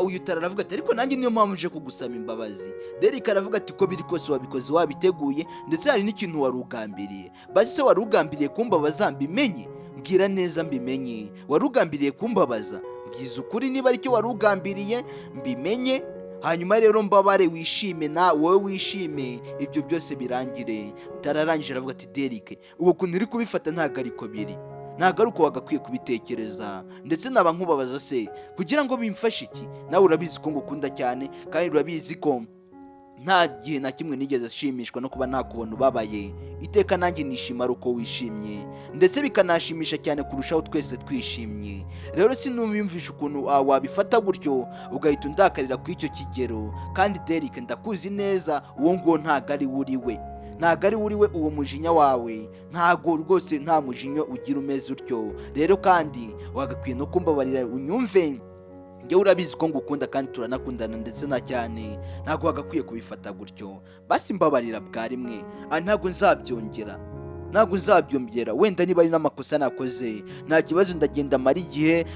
uyu aravuga ati ariko nanjye niyo mpamvu nje kugusaba imbabazi. Derek aravuga ati ko biri kose wabikoze wabiteguye, ndetse hari n'ikintu wari ugambiriye. Basi se wari ugambiriye kumbabaza mbimenye? Mbwira neza mbimenye. Wari ugambiriye kumbabaza? Mbwiza ukuri niba aricyo wari ugambiriye mbimenye, hanyuma rero mbabare, wishime, na wowe wishime, ibyo byose birangire. Tararangije aravuga ati Derek, ubu kuntu uri kubifata ntabwo ariko biri, ntabwo ari uko wagakwiye kubitekereza, ndetse naba nkubabaza se kugira ngo bimfashe iki? Nawe urabizi ko ngukunda cyane, kandi urabizi ko nta gihe na kimwe nigeze ashimishwa no kuba nakubona ubabaye. Iteka nanjye nishima ari uko wishimye, ndetse bikanashimisha cyane kurushaho twese twishimye. Rero sinumvisha ukuntu wabifata gutyo ugahita undakarira ku icyo kigero. Kandi Derek, ndakuzi neza, uwo nguwo ntabwo ari uriwe, ntabwo ari uriwe uwo mujinya wawe, ntabwo rwose nta mujinya ugira umeze utyo. Rero kandi wagakwiye no kumbabarira, unyumve, njyewe urabizi ko ngukunda kandi turanakundana ndetse na cyane, ntabwo wagakwiye kubifata gutyo. Basi mbabarira bwa rimwe, ntabwo nzabyongera, wenda niba ari n'amakosa nakoze nta kibazo, ndagenda mara igihe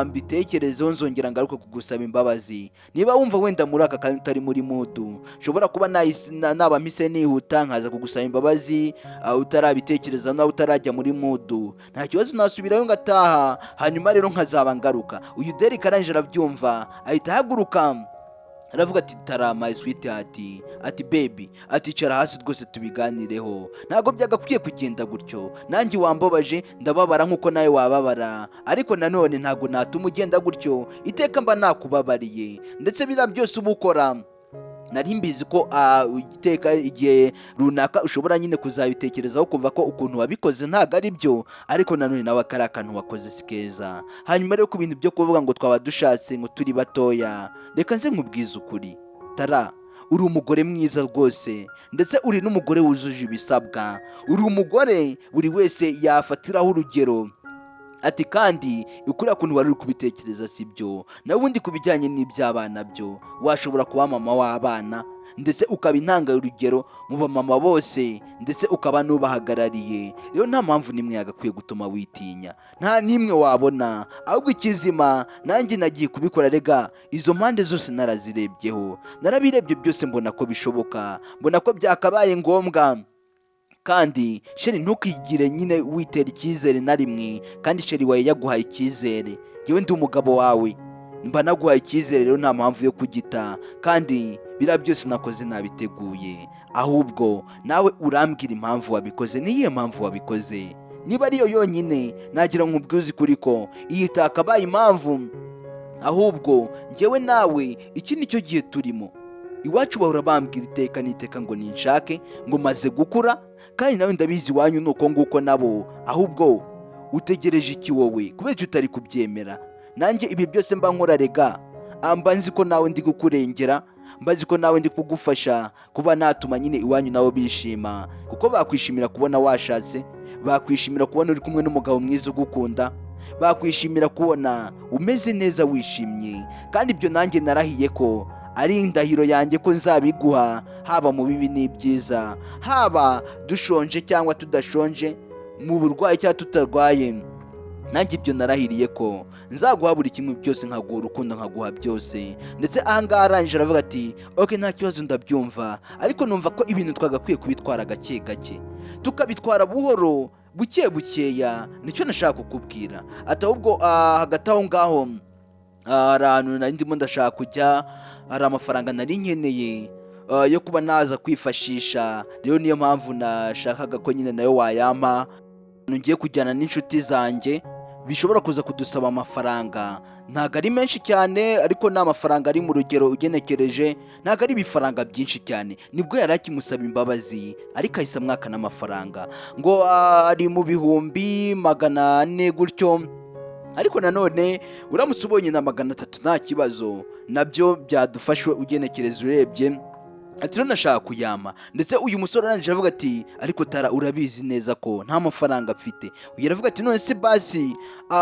mbitekerezeho, nzongera ngaruka kugusaba imbabazi. Niba wumva wenda muri aka kanya utari muri mudu, nshobora kuba naba mpise nihuta nkaza kugusaba imbabazi utarabitekereza nawe utarajya muri mudu, nta kibazo, nasubirayo ngataha, hanyuma rero nkazaba ngaruka. Uyu Derek arangije arabyumva, ahita ahaguruka aravuga ati Tara my sweetheart, ati baby, ati cara hasi rwose tubiganireho, ntabwo byagakwiye kugenda gutyo. Nanjye wambabaje, ndababara nkuko nawe wababara, ariko nanone ntabwo natuma ugenda gutyo. Iteka mba nakubabariye, ndetse bira byose uba ukora nari mbizi ko iteka igihe runaka ushobora nyine kuzabitekerezaho kumva ko ukuntu wabikoze ntabwo ari byo, ariko nanone nawe akari akantu wakoze si keza. Hanyuma rero ku bintu byo kuvuga ngo twaba dushatse ngo turi batoya, reka nze nkubwize ukuri Tara, uri umugore mwiza rwose, ndetse uri n'umugore wujuje ibisabwa, uri umugore buri wese yafatiraho urugero. Ati kandi ukuriya kuntu wari uri kubitekereza si byo, nabundi kubijyanye n'iby'abana byo washobora kuba mama w'abana, ndetse ukaba intanga urugero mu bamama bose, ndetse ukaba nubahagarariye. Rero nta mpamvu nimwe yagakwiye gutuma witinya, nta nimwe wabona, ahubwo ikizima nanjye nagiye kubikora. Rega izo mpande zose narazirebyeho, narabirebye byose, mbona ko bishoboka, mbona ko byakabaye ngombwa. Kandi sheri, ntukigire nyine witera icyizere na rimwe, kandi sheri wawe yaguhaye icyizere, yewe ndi umugabo wawe, mba naguhaye icyizere, rero nta mpamvu yo kugita. Kandi biriya byose nakoze nabiteguye, ahubwo nawe urambwira impamvu wabikoze. Niyihe mpamvu wabikoze? Niba ariyo yonyine nagira ngo nkubwize kuri ko iyi itakabaye impamvu, ahubwo njyewe nawe iki nicyo gihe turimo. Iwacu bahora bambwira iteka n'iteka ngo ninshake, ngo maze gukura, kandi nawe ndabizi iwanyu nuko nguko nabo. Ahubwo utegereje iki wowe, kubera icyo utari kubyemera? Nanjye ibi byose mba nkora rega, mba nzi ko nawe ndi kukurengera, mba nzi ko nawe ndi kugufasha kuba natuma nyine iwanyu nabo bishima, kuko bakwishimira kubona washatse, bakwishimira kubona uri kumwe n'umugabo mwiza ugukunda, bakwishimira kubona umeze neza wishimye. Kandi ibyo nanjye narahiye ko ari indahiro yanjye ko nzabiguha, haba mu bibi n'ibyiza, haba dushonje cyangwa tudashonje, mu burwayi cyangwa tutarwaye. Nanjye ibyo narahiriye ko nzaguha buri kimwe byose, nkaguha urukundo, nkaguha byose. Ndetse ahangaha arangije aravuga ati ok, nta kibazo ndabyumva, ariko numva ko ibintu twagakwiye kubitwara gake gake, tukabitwara buhoro buke bukeya, nicyo nashaka kukubwira. Ati ahubwo hagati aho ngaho hari ahantu nari ndimo ndashaka kujya, hari amafaranga nari nkeneye yo kuba naza kwifashisha, rero niyo mpamvu nashakaga ko nyine nayo wayampa. Ngiye kujyana n'inshuti zanjye bishobora kuza kudusaba amafaranga, ntabwo ari menshi cyane ariko ni amafaranga ari mu rugero ugenekereje, ntabwo ari ibifaranga byinshi cyane. Nibwo yari akimusaba imbabazi, ariko ahise amwaka n'amafaranga ngo ari mu bihumbi 400 gutyo. Ariko nanone uramutse ubonye na 300 nta kibazo, nabyo byadufasha ugenekereza urebye. Ati rero nashaka kuyama. Ndetse uyu musore arangije avuga ati ariko Tara, urabizi neza ko nta mafaranga mfite. Uyu aravuga ati none se basi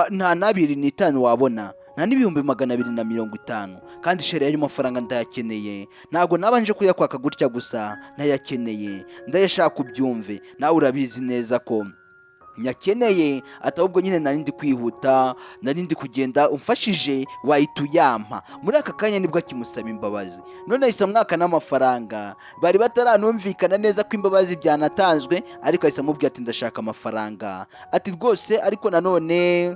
nta na 2.5 wabona, nta n'ibihumbi 250, kandi shere y'ayo mafaranga ndayakeneye, ntabwo nabanje kuyakwaka gutya gusa, nayakeneye, ndayashaka ubyumve, nawe urabizi neza ko nyakeneye. Ati ahubwo nyine nari ndi kwihuta, nari ndi kugenda, umfashije wahita uyampa. Muri aka kanya nibwo akimusaba imbabazi, none ahise amwaka n'amafaranga. Bari bataranumvikana neza ko imbabazi byanatanzwe, ariko ahise amubwira ati ndashaka amafaranga. Ati rwose ariko nanone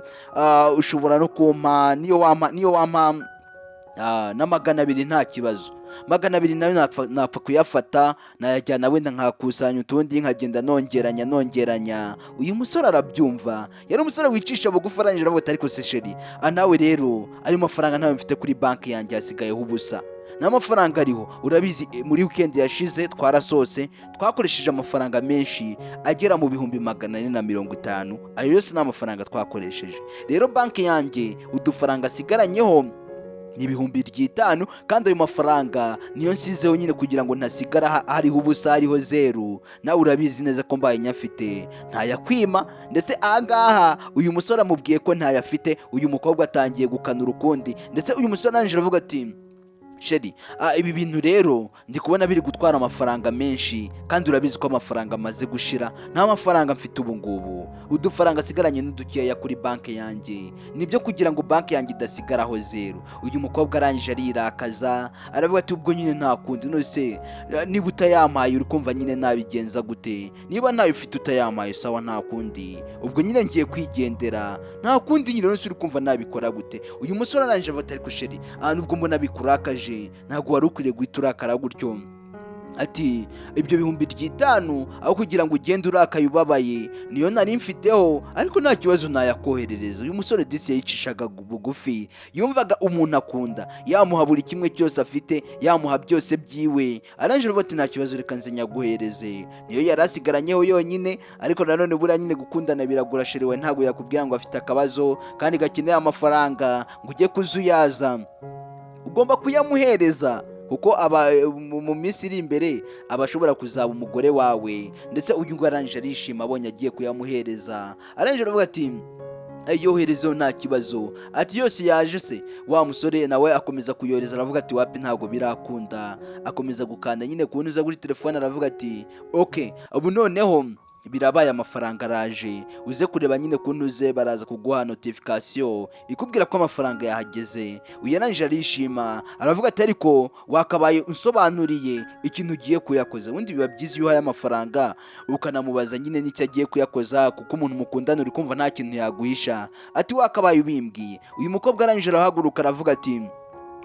ushobora no kumpa, niyo wampa na 200 nta kibazo. 200 nayo napfa kuyafata, nayajyana wenda nkakusanya utundi, nkagenda nongeranya. Uyu musore arabyumva, yari umusore wicisha bugufi, arangije aravuga ati ariko se sheri, nawe rero ayo mafaranga nawe mfite kuri banki yanjye hasigayeho ubusa, nta mafaranga ariho. Urabizi muri weekend yashize twarasose, twakoresheje amafaranga menshi agera mu bihumbi 450, ayo yose ni amafaranga twakoresheje. Rero banki yanjye udufaranga asigaranyeho ni 5,000, kandi ayo mafaranga niyo nsizeho nyine kugira ngo ntasigara hariho ubusa, hariho zeru. Nawe urabizi neza ko mbaye nyafite ntayakwima. Ndetse ahangaha uyu musore amubwiye ko ntayafite, uyu mukobwa atangiye gukanura ukundi. Ndetse uyu musore arangije aravuga ati sheri, ibi bintu rero ndi kubona biri gutwara amafaranga menshi, kandi urabizi ko amafaranga amaze gushira, nta mafaranga mfite ubu ngubu, udufaranga asigaranye n'udukeya kuri banki yanjye, nibyo kugira ngo banki yanjye idasigaraho zeru. Uyu mukobwa arangije arirakaza, aravuga ati ubwo nyine nta kundi, nose niba utayampaye uri kumva nyine nabigenza gute? Niba ntayo ufite utayampaye sawa, nta kundi, ubwo nyine ngiye kwigendera, nta kundi nyine, nose uri kumva nabikora gute? Uyu musore arangije avuga ati ariko sheri, nubwo mbona bikurakaje, ntabwo wari ukwiriye guhita urakara gutyo. Ati ibyo 5,000 aho kugira ngo ugende urakaye ubabaye, niyo nari mfiteho, ariko nta kibazo nayakoherereza. Uyu musore disi yayicishaga bugufi, yumvaga umuntu akunda yamuha buri kimwe cyose afite, yamuha byose byiwe. Arangije avuga ati nta kibazo, reka nze nyaguhereze. Niyo yari asigaranyeho yonyine, ariko nanone buriya nyine gukundana biragura sheri we, ntabwo yakubwira ngo afite akabazo kandi gakeneye amafaranga ngo ujye kuzuyaza. Ugomba kuyamuhereza, kuko mu minsi iri imbere aba ashobora kuzaba umugore wawe. Ndetse uyu ngo arangije arishima abonye agiye kuyamuhereza. Arangije aravuga ati yoherezeho nta kibazo. Ati yose yaje se? Wa musore nawe akomeza kuyohereza, aravuga ati wapi ntabwo birakunda. Akomeza gukanda nyine kunyuza kuri telefone, aravuga ati ok, ubu noneho birabaye, amafaranga araje, uze kureba nyine kuntuze, baraza kuguha notification ikubwira ko amafaranga yahageze. Uyananije arishima, aravuga ati ariko wakabaye unsobanuriye ikintu ugiye kuyakoza. Ubundi biba byiza iyo uhaye amafaranga ukanamubaza nyine n'icyo agiye kuyakoza, kuko umuntu mukundana uri kumva nta kintu yaguhisha. Ati wakabaye ubimbwiye. Uyu mukobwa arangije arahaguruka, aravuga ati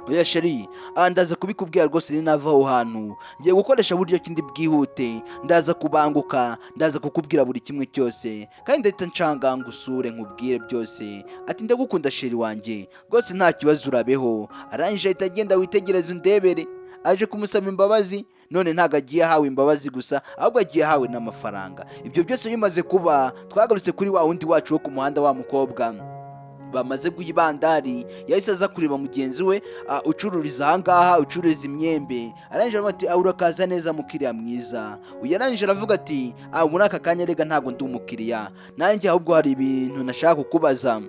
oya sheri, ndaza kubikubwira rwose, ninava aho hantu ngiye gukoresha buryo kindi bwihute, ndaza kubanguka, ndaza kukubwira buri kimwe cyose, kandi ndahita ncanga ngusure nkubwire byose. Ati ndagukunda sheri wanjye rwose, nta kibazo, urabeho. Arangije ahita agenda, witegereze undebere. Aje kumusaba imbabazi, none ntago agiye ahawe imbabazi gusa, ahubwo agiye ahawe n'amafaranga. Ibyo byose bimaze kuba, twagarutse kuri wa wundi wacu wo ku muhanda, wa mukobwa bamaze guha ibandari. Yahise aza kureba mugenzi we ucururiza ahangaha, ucururiza imyembe. Arangije aravuga ati urakaza neza mukiriya mwiza. Uyu arangije aravuga ati muri aka kanya rega ntago ndi umukiriya, nanjye ahubwo hari ibintu nashaka kukubaza.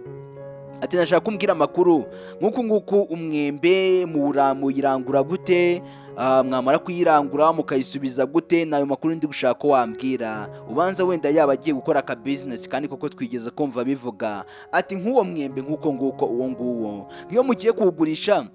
Ati nashaka kumbwira amakuru nk'uku nguku umwembe muyirangura gute? mwamara kuyirangura mukayisubiza gute, nayo makuru ndi gushaka ko wambwira. Ubanza wenda yaba agiye gukora aka business kandi koko twigeze kumva bivuga ati nk'uwo mwembe nk'uko nguko uwo nguwo iyo mugiye kuwugurisha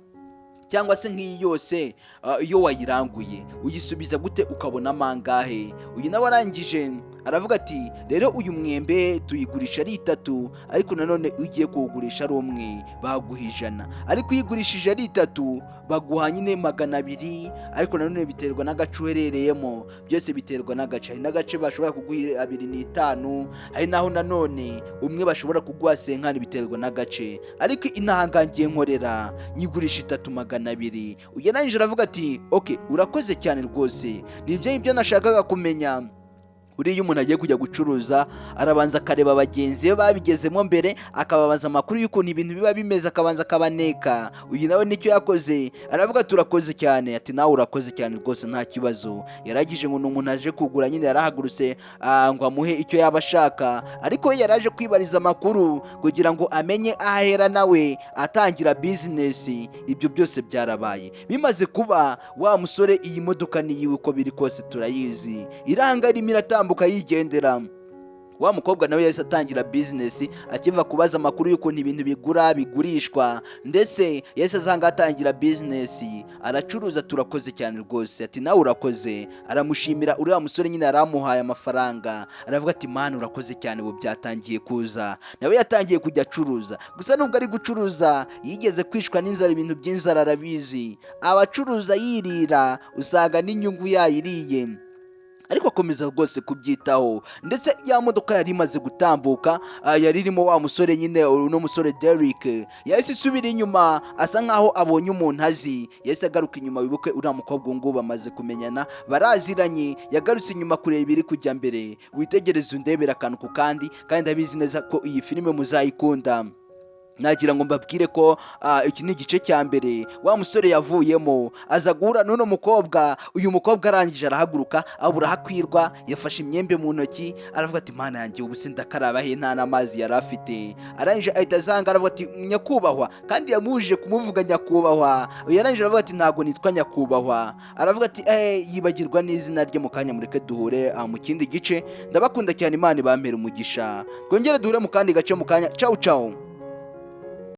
cyangwa se nk'iyi yose iyo wayiranguye uyisubiza gute ukabona amangahe? Uyu nawe arangije aravuga ati rero uyu mwembe tuyigurisha ari 3, ariko nanone ugiye kuwugurisha ari umwe baguha 100, ariko uyigurishije ari 3 baguha nyine 200, ariko nanone biterwa n'agace uherereyemo, byose biterwa n'agace. Hari n'agace bashobora kuguha 25, hari naho nanone umwe bashobora kuguha 50, biterwa n'agace, ariko inahangangiye nkorera nyigurisha 3200. Uyananije aravuga ati okay, urakoze cyane rwose, nibyo nashakaga kumenya. Uriya umuntu agiye kujya gucuruza arabanza akareba bagenzi be babigezemo mbere, akababaza amakuru y'ukuntu ibintu biba bimeze, akabanza akabaneka. Uyu nawe nicyo yakoze, aravuga turakoze cyane. Ati nawe urakoze cyane rwose, nta kibazo. Yaragije ngo umuntu aje kugura, nyine yarahagurutse ngo amuhe icyo yaba ashaka, ariko we yaraje kwibariza amakuru kugira ngo amenye ahera nawe atangira business. Ibyo byose byarabaye bimaze kuba. Wa musore iyi modoka ni yiwe, uko biri kose turayizi, iranga rimwe iratambuka yigendera. Wa mukobwa nawe yahise atangira business, akiva kubaza amakuru y'ukuntu ibintu bigura bigurishwa, ndetse yahise azanga atangira business, aracuruza. Turakoze cyane rwose. Ati nawe urakoze. Aramushimira uriya musore, nyine aramuhaye amafaranga, aravuga ati man urakoze cyane, ubu byatangiye kuza. Nawe yatangiye kujya acuruza, gusa nubwo ari gucuruza yigeze kwishwa n'inzara, ibintu by'inzara arabizi. Abacuruza yirira usanga n'inyungu yayiriye, ariko akomeza rwose kubyitaho. Ndetse ya modoka yari imaze gutambuka, yari irimo wa musore, nyine uno musore Derek, yahise isubira inyuma asa nkaho abonye umuntu azi. Yahise agaruka inyuma. Wibuke uriya mukobwa ngo bamaze kumenyana, baraziranye. Yagarutse inyuma kureba ibiri kujya mbere. Witegereze undebera akantu ku kandi ndabizi neza ko iyi filime muzayikunda. Nagira ngo mbabwire ko iki ni igice cya mbere. Wa musore yavuyemo aza guhura n'uno mukobwa. Uyu mukobwa arangije arahaguruka abura hakwirwa, yafashe imyembe mu ntoki, aravuga ati mana yanjye ubu sindakaraba he, nta n'amazi yari afite. Arangije ahita azanga aravuga ati nyakubahwa, kandi yamujije kumuvuga nyakubahwa. Yarangije aravuga ati ntago nitwa nyakubahwa. Aravuga ati yibagirwa n'izina rye, mu kanya mureke duhure mu kindi gice. Ndabakunda cyane, Imana ibampere umugisha. Twongere duhure mu kandi gace mu kanya. Ciao ciao.